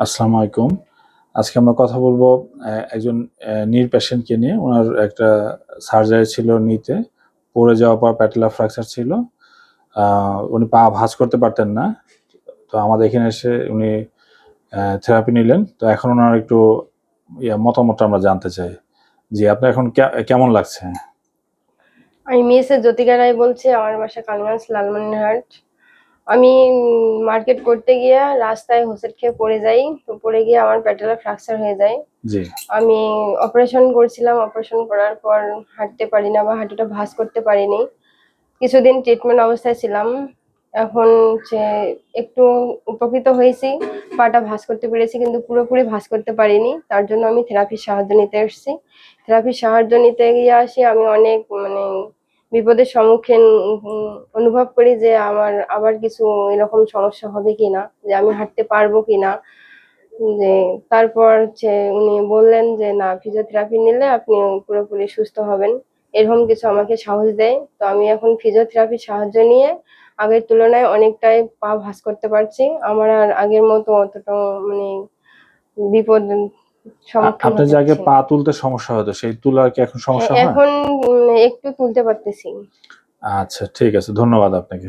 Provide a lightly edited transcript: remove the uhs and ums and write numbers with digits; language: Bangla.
আসসালামু আলাইকুম। আজকে আমরা কথা বলবো একজন নির পেশেন্টকে নিয়ে। উনার একটা সার্জারি ছিল নিতে। পড়ে যাওয়ার পর প্যাটেলার ফ্র্যাকচার ছিল। উনি পা ভাঁজ করতে পারতেন না। তো আমাদের এখানে এসে উনি থেরাপি নিলেন। তো এখন উনার একটু মতামতটা আমরা জানতে চাই। জি, আপনার এখন কেমন লাগছে? আমি মিসেস জ্যোতিকা রায় বলছি। আমার বাসা কালীগঞ্জ লালমনিরহাট। আমি মার্কেট করতে গিয়ে রাস্তায় হোঁচট খেয়ে পড়ে যাই। তো পড়ে গিয়ে আমার প্যাটেলার ফ্র্যাকচার হয়ে যায়। জি। আমি অপারেশন করছিলাম। অপারেশন করার পর হাঁটতে পারি না বা হাঁটুটা ভাঁজ করতে পারিনি। কিছুদিন ট্রিটমেন্ট অবস্থায় ছিলাম। এখন যে একটু উপকৃত হয়েছি, পাটা ভাঁজ করতে পেরেছি, কিন্তু পুরোপুরি ভাঁজ করতে পারিনি। তার জন্য আমি থেরাপির সাহায্য নিতে এসেছি। থেরাপির সাহায্য নিতে গিয়ে আমি অনেক বিপদের সম্মুখীন অনুভব করি যে আমার আবার কিছু এরকম সমস্যা হবে কিনা, যে আমি হাঁটতে পারবো কিনা। যে তারপর উনি বললেন যে না, ফিজিওথেরাপি নিলে আপনি পুরোপুরি সুস্থ হবেন, এরকম কিছু আমাকে সাহস দেয়। তো আমি এখন ফিজিওথেরাপির সাহায্য নিয়ে আগের তুলনায় অনেকটাই পা ভাঁজ করতে পারছি। আমার আর আগের মতো অতটা বিপদ সম্মুখীন আপনার হতে যে আগে হচ্ছে পা না। তুলতে সমস্যা হতো, সেই তোলার কি এখন সমস্যা হয়? এখন একটু তুলতে পারতেছি। আচ্ছা, ঠিক আছে। ধন্যবাদ আপনাকে।